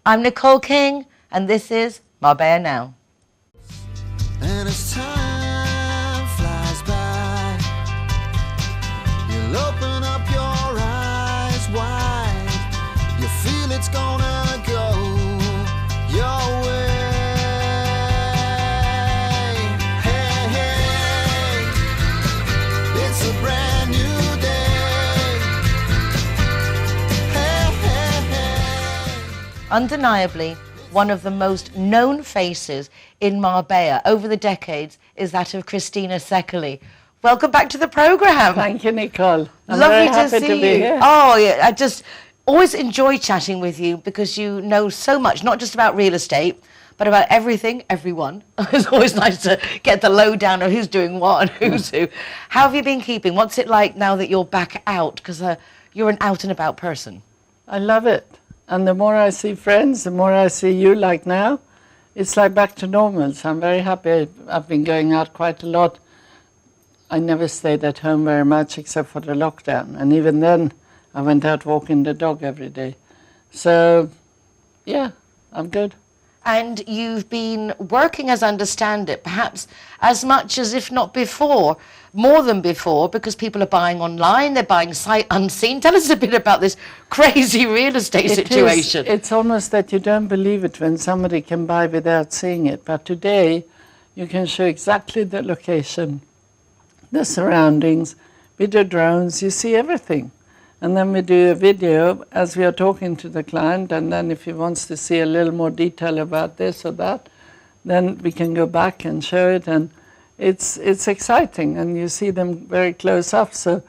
I'm Nicole King, and this is Marbella Now. And as time flies by, you'll open up your eyes wide. You feel it's gonna go your way. Hey, hey, it's a brand new day. Hey, hey, hey. Undeniably, one of the most known faces in Marbella over the decades is that of Christina Secoli. Welcome back to the programme. Thank you, Nicole. I'm Lovely very to happy see to you. be here. Oh, yeah, I just always enjoy chatting with you because you know so much, not just about real estate, but about everything, everyone. It's always nice to get the lowdown of who's doing what and who's who. How have you been keeping? What's it like now that you're back out? Because you're an out and about person. I love it. And the more I see friends, the more I see you like now, it's like back to normal. So I'm very happy. I've been going out quite a lot. I never stayed at home very much except for the lockdown. And even then, I went out walking the dog every day. So, yeah, I'm good. And you've been working, as I understand it, perhaps as much as if not before, more than before, because people are buying online, they're buying sight unseen. Tell us a bit about this crazy real estate situation. It's almost that you don't believe it when somebody can buy without seeing it. But today, you can show exactly the location, the surroundings, with the drones, you see everything. And then we do a video as we are talking to the client, and then if he wants to see a little more detail about this or that, then we can go back and show it, and it's exciting, and you see them very close up, so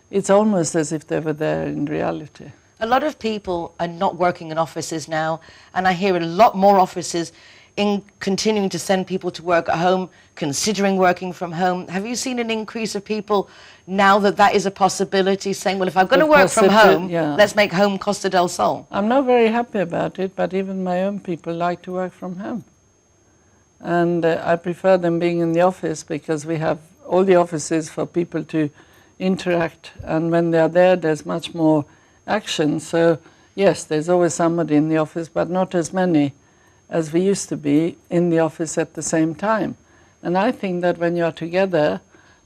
it's almost as if they were there in reality. A lot of people are not working in offices now, and I hear a lot more offices in continuing to send people to work at home, considering working from home. Have you seen an increase of people now that that is a possibility, saying, well, if I'm going to work from home, let's make home Costa del Sol? I'm not very happy about it, but even my own people like to work from home. And I prefer them being in the office because we have all the offices for people to interact, and when they're there, there's much more action. So, yes, there's always somebody in the office, but not as many as we used to be in the office at the same time. And I think that when you're together,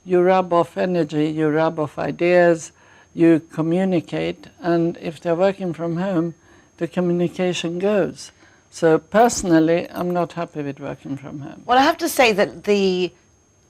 you rub off energy, you rub off ideas, you communicate, and if they're working from home, the communication goes. So personally, I'm not happy with working from home. Well, I have to say that the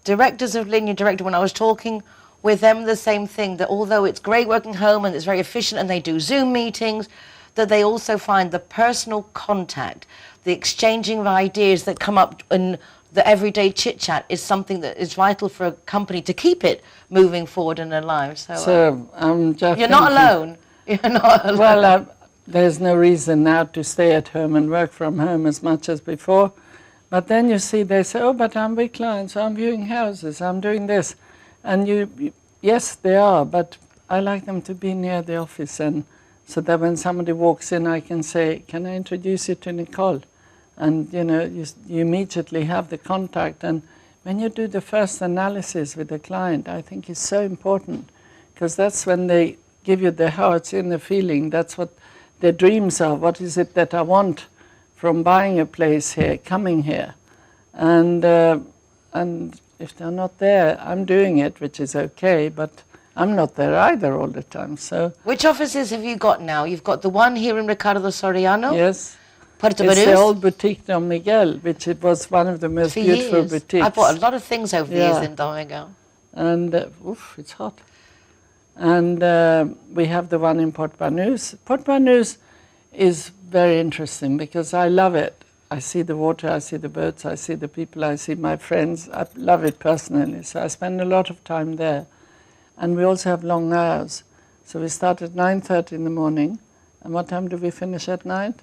directors of Linear Director, when I was talking with them, the same thing, that although it's great working home and it's very efficient and they do Zoom meetings, that they also find the personal contact, the exchanging of ideas that come up in the everyday chit-chat is something that is vital for a company to keep it moving forward in their lives. So I'm just you're not alone. You're not alone. Well, there's no reason now to stay at home and work from home as much as before. But then you see, they say, oh, but I'm with clients, I'm viewing houses, I'm doing this. And yes, they are, but I like them to be near the office, and so that when somebody walks in, I can say, can I introduce you to Nicole? And, you know, you immediately have the contact. And when you do the first analysis with the client, I think it's so important, because that's when they give you their heart's inner feeling. That's what their dreams are. What is it that I want from buying a place here, coming here? And if they're not there, I'm doing it, which is okay, but I'm not there either all the time. So, which offices have you got now? You've got the one here in Ricardo Soriano. Yes. Puerto It's Banús. the old boutique Don Miguel, which it was one of the most beautiful boutiques. I bought a lot of things over the years in Don Miguel. And, it's hot. And we have the one in Port Banús. Port Banús is very interesting because I love it. I see the water, I see the boats, I see the people, I see my friends. I love it personally, so I spend a lot of time there. And we also have long hours. So we start at 9:30 in the morning. And what time do we finish at night?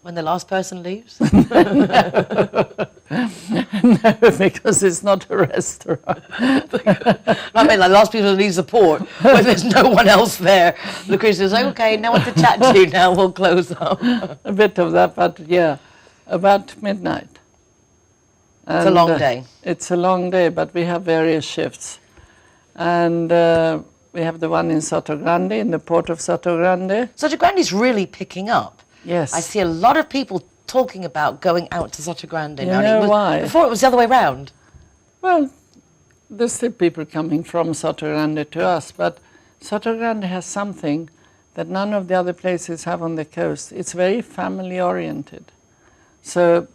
When the last person leaves? No, because it's not a restaurant. I mean, like last people to leave the port when there's no one else there. Lucretia says, okay, now what to chat to, now we'll close up. A bit of that, but yeah, about midnight. It's a long day. It's a long day, but we have various shifts. And we have the one in Sottogrande, in the port of Sottogrande. Sottogrande is really picking up. Yes. I see a lot of people talking about going out to Sottogrande You now. And know why? Before it was the other way round. Well, there's still people coming from Sottogrande to us, but Sottogrande has something that none of the other places have on the coast. It's very family-oriented. So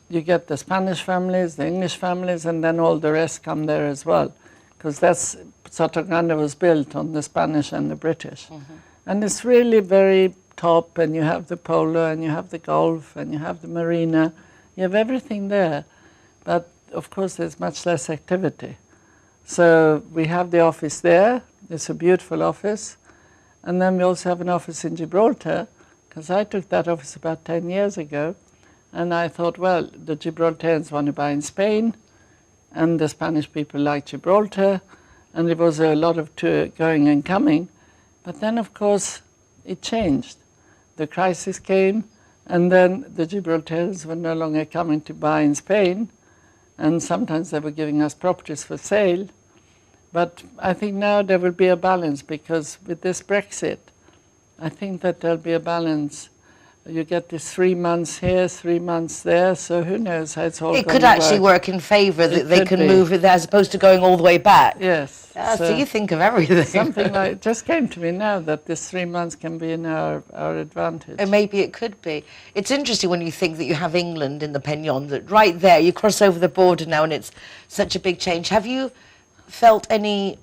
you get the Spanish families, the English families, and then all the rest come there as well, because Sottogrande was built on the Spanish and the British. And it's really very top, and you have the polo, and you have the golf, and you have the marina. You have everything there, but of course there's much less activity. So we have the office there. It's a beautiful office. And then we also have an office in Gibraltar, because I took that office about 10 years ago. And I thought, well, the Gibraltarians want to buy in Spain, and the Spanish people like Gibraltar, and there was a lot of tour going and coming. But then, of course, it changed. The crisis came, and then the Gibraltarians were no longer coming to buy in Spain, and sometimes they were giving us properties for sale. But I think now there will be a balance, because with this Brexit, I think that there'll be a balance. You get this 3 months here, 3 months there, so who knows how it's all going to work. It could actually work in favour that they can move it there as opposed to going all the way back. Yes. So you think of everything. Something like it just came to me now that this 3 months can be in our advantage. And maybe it could be. It's interesting when you think that you have England in the Peñón, that right there, you cross over the border now and it's such a big change. Have you felt any,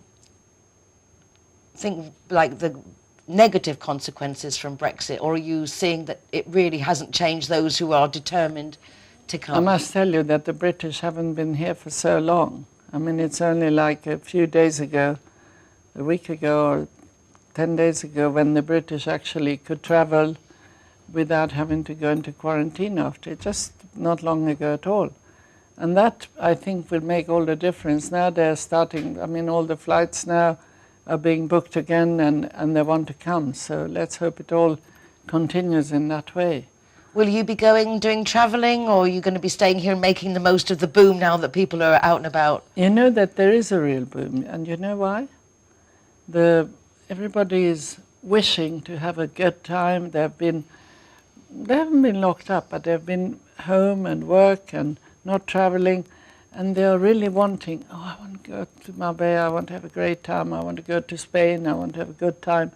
like the negative consequences from Brexit, or are you seeing that it really hasn't changed those who are determined to come? I must tell you that the British haven't been here for so long. I mean, it's only like a few days ago, a week ago or 10 days ago, when the British actually could travel without having to go into quarantine after it, just not long ago at all. And that, I think, will make all the difference. Now they're starting, I mean, all the flights now are being booked again, and they want to come. So let's hope it all continues in that way. Will you be doing travelling, or are you going to be staying here and making the most of the boom now that people are out and about? You know that there is a real boom, and you know why? Everybody is wishing to have a good time. They haven't been locked up, but they've been home and work and not travelling. And they're really wanting, I want to go to Marbella, I want to have a great time, I want to go to Spain, I want to have a good time.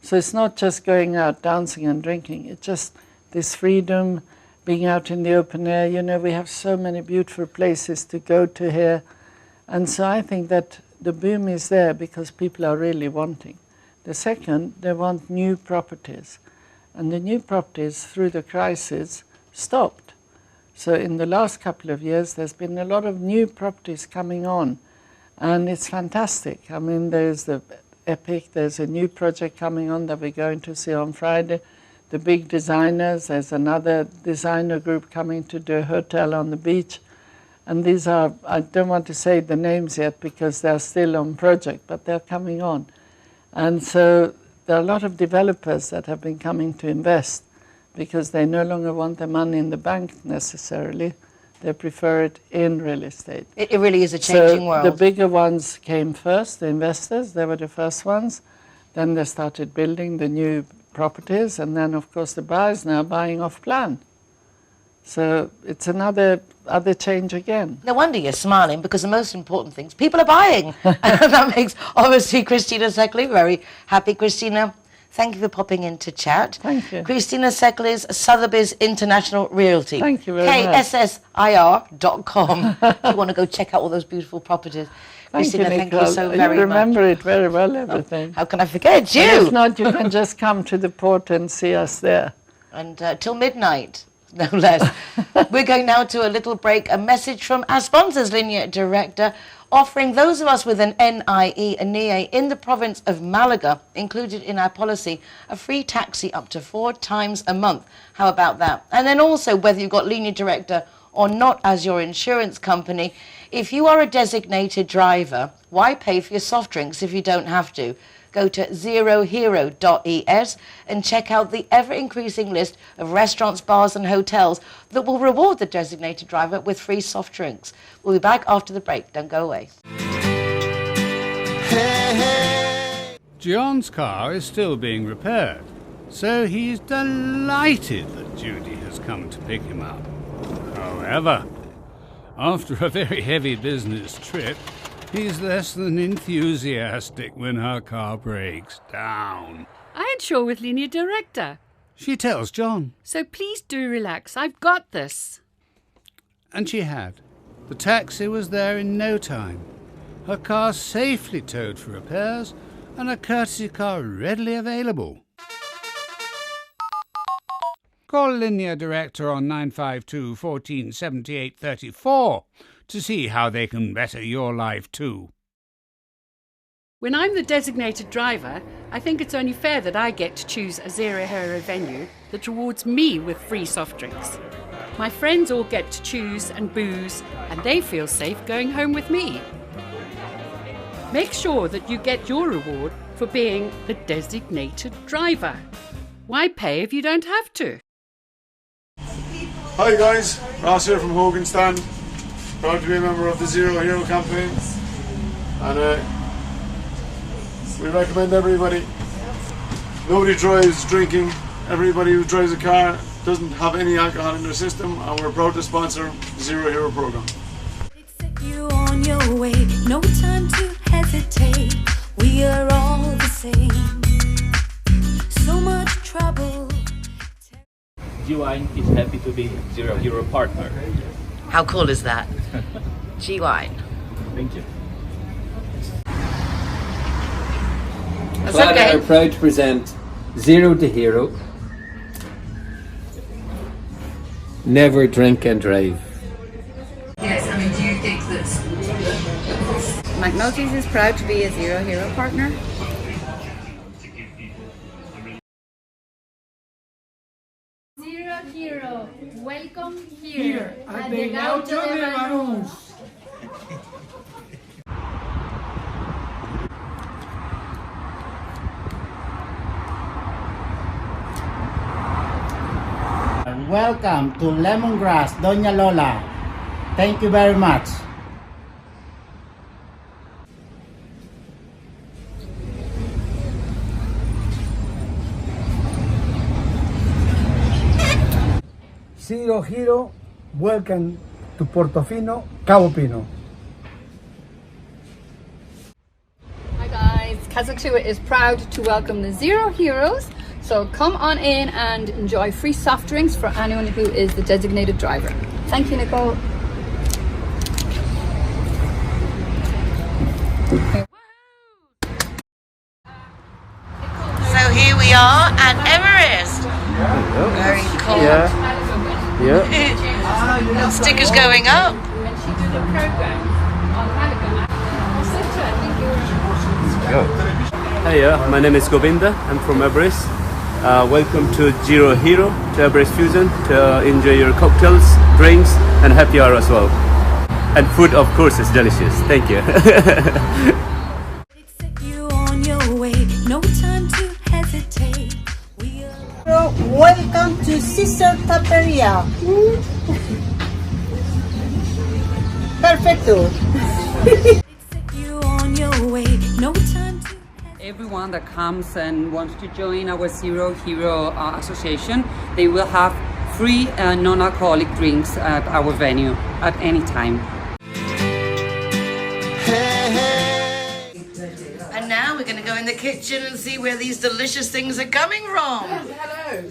So it's not just going out dancing and drinking, it's just this freedom, being out in the open air. You know, we have so many beautiful places to go to here. And so I think that the boom is there because people are really wanting. The second, they want new properties. And the new properties, through the crisis, stopped. So in the last couple of years, there's been a lot of new properties coming on, and it's fantastic. I mean, there's the Epic, there's a new project coming on that we're going to see on Friday. The big designers, there's another designer group coming to do a hotel on the beach. And these are, I don't want to say the names yet because they're still on project, but they're coming on. And so there are a lot of developers that have been coming to invest, because they no longer want their money in the bank necessarily. They prefer it in real estate. It really is a changing world. The bigger ones came first, the investors, they were the first ones. Then they started building the new properties, and then of course the buyers now buying off plan. So it's another change again. No wonder you're smiling, because the most important things, people are buying. And that makes, obviously, Christina Seckley very happy. Christina, thank you for popping in to chat. Thank you. Christina Seckley's Sotheby's International Realty. Thank you very much. KSSIR.com. If you want to go check out all those beautiful properties. Christina, thank you so very much. You remember it very well, everything. How can I forget you? And if not, you can just come to the port and see us there. And till midnight, no less. We're going now to a little break. A message from our sponsors, Linear Director, offering those of us with an NIE, a NIE in the province of Malaga, included in our policy, a free taxi up to 4 times a month. How about that? And then also, whether you've got Linear Director or not as your insurance company, if you are a designated driver, why pay for your soft drinks if you don't have to? Go to zerohero.es and check out the ever-increasing list of restaurants, bars and hotels that will reward the designated driver with free soft drinks. We'll be back after the break. Don't go away. Hey, hey. Gion's car is still being repaired. so he's delighted that Judy has come to pick him up. However, after a very heavy business trip, he's less than enthusiastic when her car breaks down. I ain't sure with Linear Director. She tells John. So please do relax. I've got this. And she had. The taxi was there in no time. Her car safely towed for repairs, and a courtesy car readily available. Call Linear Director on 952 14 78 34 to see how they can better your life too. When I'm the designated driver, I think it's only fair that I get to choose a zero-hero venue that rewards me with free soft drinks. My friends all get to choose and booze, and they feel safe going home with me. Make sure that you get your reward for being the designated driver. Why pay if you don't have to? Hi guys, Ross here from Hogan Stand. Proud to be a member of the Zero Hero campaign. And we recommend everybody. Nobody drives drinking. Everybody who drives a car doesn't have any alcohol in their system, and we're proud to sponsor the Zero Hero program. Set you on your way, no time to hesitate. We are all the same. So much trouble. G-Wine is happy to be Zero Hero partner. How cool is that? G-Wine. Thank you. That's Clara okay. are proud to present Zero to Hero. Never drink and drive. Yes, I mean, do you think that McNulty's is proud to be a Zero Hero partner? Zero Hero, welcome here at the Gaucho de Banús. Welcome to Lemongrass, Doña Lola. Thank you very much. Zero Hero, welcome to Portofino, Cabo Pino. Hi guys, Kazatua is proud to welcome the Zero Heroes. So come on in and enjoy free soft drinks for anyone who is the designated driver. Thank you, Nicole. So here we are at Everest. Very cool. Yeah. Stickers going up. Hiya, my name is Govinda. I'm from Everest. Welcome to Zero Hero, to Everest Fusion, to enjoy your cocktails, drinks, and happy hour as well. And food, of course, is delicious. Thank you. Set you on your way, no time to hesitate. We are Welcome to Sister Taperia. Perfecto. set you on your way, no time to Everyone that comes and wants to join our Zero Hero Association, they will have free non-alcoholic drinks at our venue at any time. And now we're going to go in the kitchen and see where these delicious things are coming from. Hello.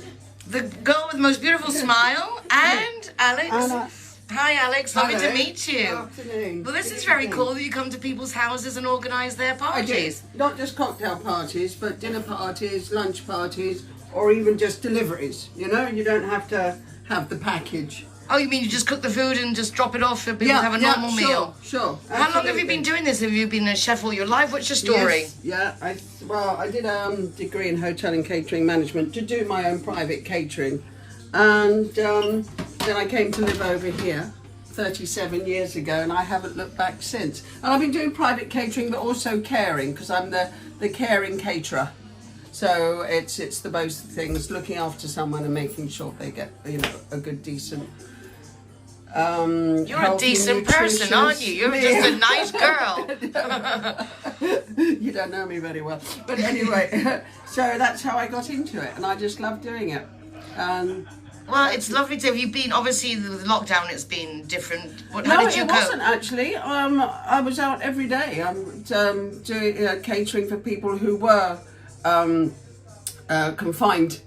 The girl with the most beautiful smile and Alex. Anna. Hi Alex, lovely to Hello. meet you. Afternoon. Well, this is very cool that you come to people's houses and organise their parties. Not just cocktail parties, but dinner parties, lunch parties, or even just deliveries. You know, you don't have to have the package. Oh, you mean you just cook the food and just drop it off for people to have a normal meal? Sure. How long have you been doing this? Have you been a chef all your life? What's your story? Yes, I did a degree in hotel and catering management to do my own private catering. And then I came to live over here 37 years ago, and I haven't looked back since. And I've been doing private catering, but also caring, because I'm the caring caterer. So it's the both things, looking after someone and making sure they get, you know, a good, decent. You're a decent person, aren't you? You're just a nice girl. You don't know me very well. But anyway, so that's how I got into it, and I just love doing it. Well, it's lovely to have you been. Obviously, with lockdown, it's been different. How did you it cope? wasn't actually. I was out every day. Doing catering for people who were confined.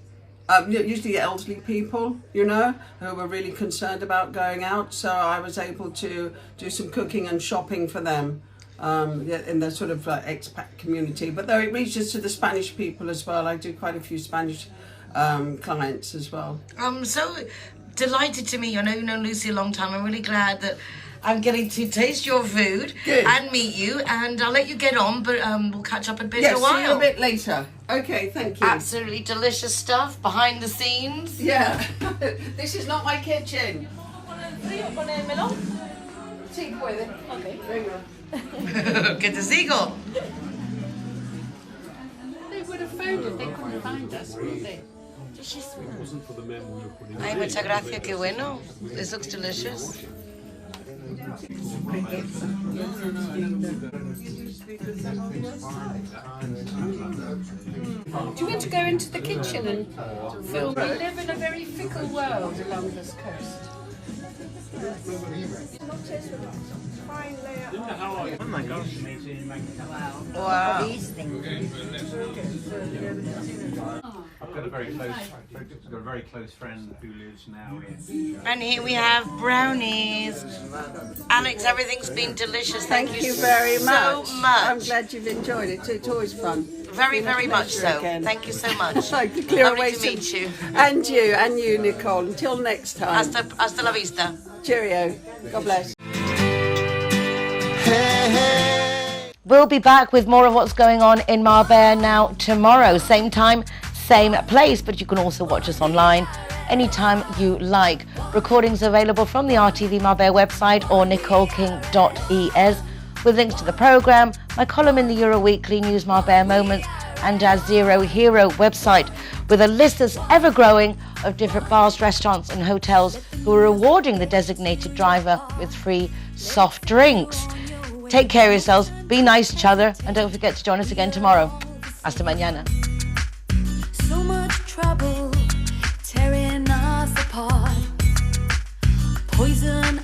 Usually elderly people, you know, who were really concerned about going out. So I was able to do some cooking and shopping for them in the sort of expat community. But though it reaches to the Spanish people as well, I do quite a few Spanish clients as well. I'm so delighted to meet you. I know you've known Lucy a long time. I'm really glad that I'm getting to taste your food and meet you. And I'll let you get on, but we'll catch up a bit in a while. See you a bit later. Okay, thank you. Absolutely delicious stuff behind the scenes. Yeah. This is not my kitchen. Sí puede. Okay. Venga. Que te sigo. They would have found it. They couldn't find us, would they? Ay, muchas gracias. Qué bueno. This looks delicious. Do you want to go into the kitchen and film? We live in a very fickle world along this coast. Oh my gosh. Wow. I've got a very close friend who lives now in. And here we have brownies. Alex, everything's been delicious. Thank you very much. So much. I'm glad you've enjoyed it. It's always fun. Very, very much so. Again. Thank you so much. Clear Lovely away to meet you. And you, Nicole. Until next time. Hasta la vista. Cheerio. God bless. We'll be back with more of what's going on in Marbella Now tomorrow. Same time, same place, but you can also watch us online anytime you like. Recordings available from the RTV Marbella website or nicoleking.es with links to the programme, my column in the Euro Weekly News Marbella Moments and our Zero Hero website with a list that's ever growing of different bars, restaurants and hotels who are rewarding the designated driver with free soft drinks. Take care of yourselves, be nice to each other, and don't forget to join us again tomorrow. Hasta mañana. So much trouble tearing us apart. Poison